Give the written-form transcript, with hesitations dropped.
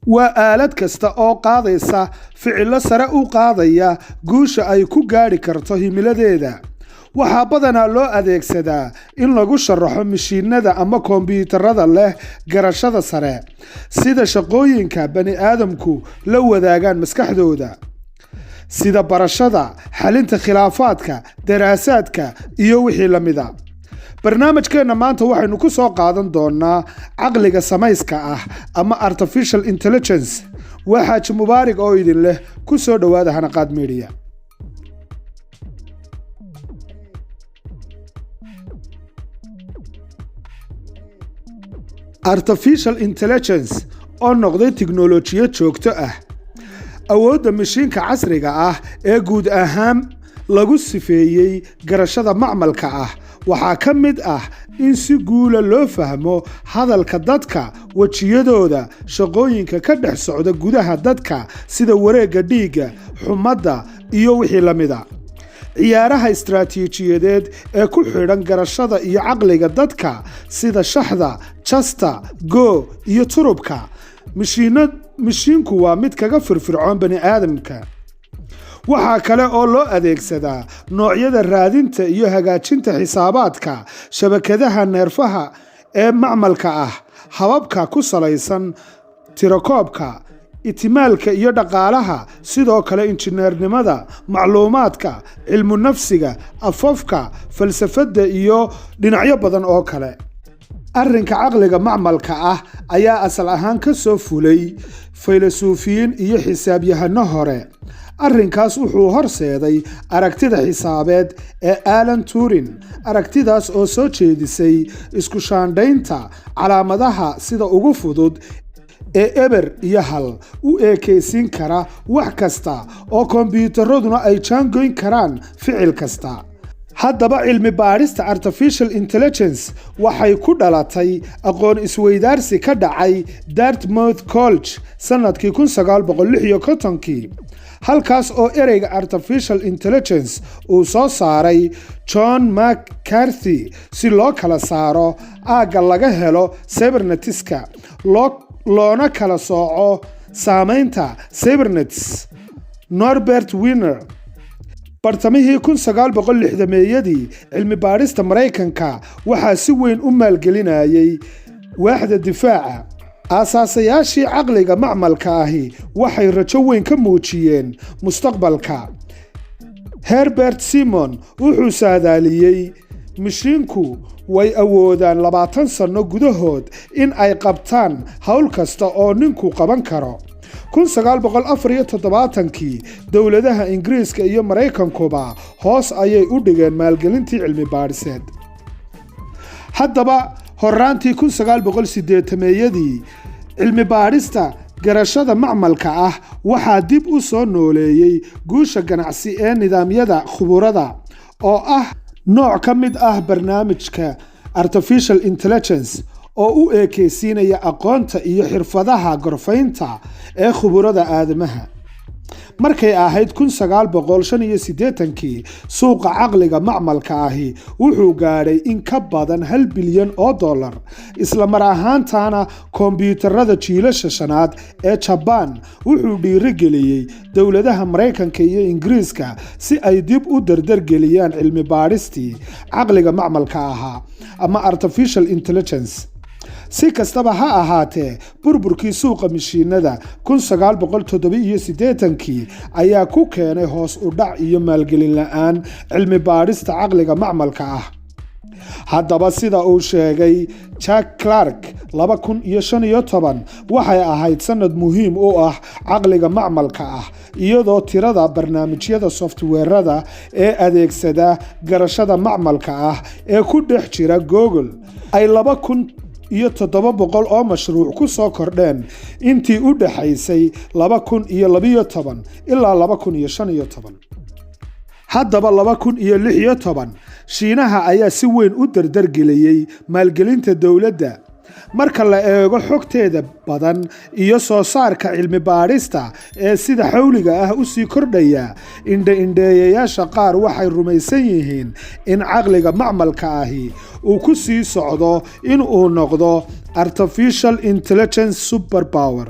waa aalad kasta oo qaadaysa ficilo sare u qaadaya guusha ay ku gaari karto himiladeeda. waxaa badanaa loo adeegsadaa in lagu sharaxo mashiinada ama kombiyuutarada leh garashada sare, sida shaqooyinka bani'aadamku la wadaagaan maskaxdooda, sida barashada, xalinta khilaafaadka, daraasaadka iyo wixii la mid ah. barnaamijkeena maanta waxaynu ku soo qaadan doonaa caqliga samayska ah ama Artificial Intelligence. waxaa mubaarak oo idin leh ku soo dhawaada Hanaqaad Media. Artificial Intelligence oo noqday tiknoolajiyad joogto ah, awoodda mashiinka casriga ah ee guud ahaan lagu sifeeyay garashada macmalka ah. waxaa ka mid ah in si guula loo fahmo hadalka dadka, wajiyadooda, shaqooyinka ka dhex socda gudaha dadka sida wareegga dhiigga, xumadda iyo wixii la mid ah. ciyaaraha istiraatiijiyadeed ee ku xidhan garashada iyo caqliga dadka sida shaxda, jasta, go iyo turubka. mashiinku waa mid kaga firfircoon bani'aadamka. waxaa kale oo loo adeegsadaa noocyada raadinta iyo hagaajinta xisaabaadka, shabakadaha neerfaha ee macmalka ah, hababka ku salaysan tirakoobka, itimaalka iyo dhaqaalaha, sidoo kale injineernimada, macluumaadka, cilmu nafsiga, afafka, falsafada iyo dhinacyo badan oo kale. arrinka caqliga macmalka ah ayaa asal ahaan ka soo fulay filosofiyiin iyo xisaabyahano hore. arrinkaas wuxuu horseeday aragtida xisaabeed ee Alan Turing. aragtidaas oo soo jeedisay isku shaandhaynta calaamadaha sida ugu fudud ee eber iyo hal u eekaysiin kara wax kasta oo kombiyuutaraduna ay jaangoyn karaan ficil kasta. haddaba cilmi baadhista Artificial Intelligence waxay ku dhalatay aqoon isweydaarsi ka dhacay Dartmouth College sanadkii 1956, halkaas oo ereyga Artificial Intelligence uu soo saaray John McCarthy si loo kala saaro aagga laga helo cybernetiska loona kala sooco saamaynta cybernetics. Norbert Wiener bartamihii 1960meeyadii cilmi baadhista Mareykanka waxaa si weyn u maalgelinayay waaxda difaaca. aasaasayaashii caqliga macmalka ahi waxay rajo weyn ka muujiyeen mustaqbalka. Herbert Simon wuxuu saadaaliyay mashiinku way awoodaan 20 sano gudahood in ay qabtaan hawl kasta oo ninku qaban karo. 1974kii dowladaha Ingiriiska iyo Mareykankuba hoos ayay u dhigeen maalgelintii cilmi baadhiseed. haddaba horaantii 1980meeyadii cilmi baadhista garashada macmalka ah waxaa dib u soo nooleeyay guusha ganacsi ee nidaamyada khuburada oo ah nooc ka mid ah barnaamijka Artificial Intelligence oo u eekaysiinaya aqoonta iyo xirfadaha gorfaynta ee khuburada aadamaha. markay ahayd 1985kii suuqa caqliga macmalka ahi wuxuu gaadhay in ka badan $1 bilyan. isla mar ahaantaana kombiyuutarada jiilasha shanaad ee Japan wuxuu dhiirigeliyay dowladaha Mareykanka iyo Ingiriiska si ay dib u dardargeliyaan cilmi baadhistii caqliga macmalka ahaa ama Artificial Intelligence. si kastaba ha ahaatee burburkii suuqa mashiinada 1987kii ayaa ku keenay hoos u dhac iyo maalgelin la'aan cilmi baadhista caqliga macmalka ah. haddaba sida uu sheegay Jack Clark 2015 waxay ahayd sanad muhiim u ah caqliga macmalka ah, iyadoo tirada barnaamijyada softweerada ee adeegsada garashada macmalka ah ee ku dhex jira Google ay 2,700 oo mashruuc ku soo kordheen intii u dhaxaysay 2012 ilaa 2015. haddaba 2016 Shiinaha ayaa si weyn u dardargeliyay maalgelinta dowladda. marka la eego xogteeda badan iyo soo saarka cilmi baadhista ee sida xawliga ah u sii kordhaya, indheeyayaasha qaar waxay rumaysan yihiin in caqliga macmalka ahi uu ku sii socdo in uu noqdo Artificial Intelligence superpower.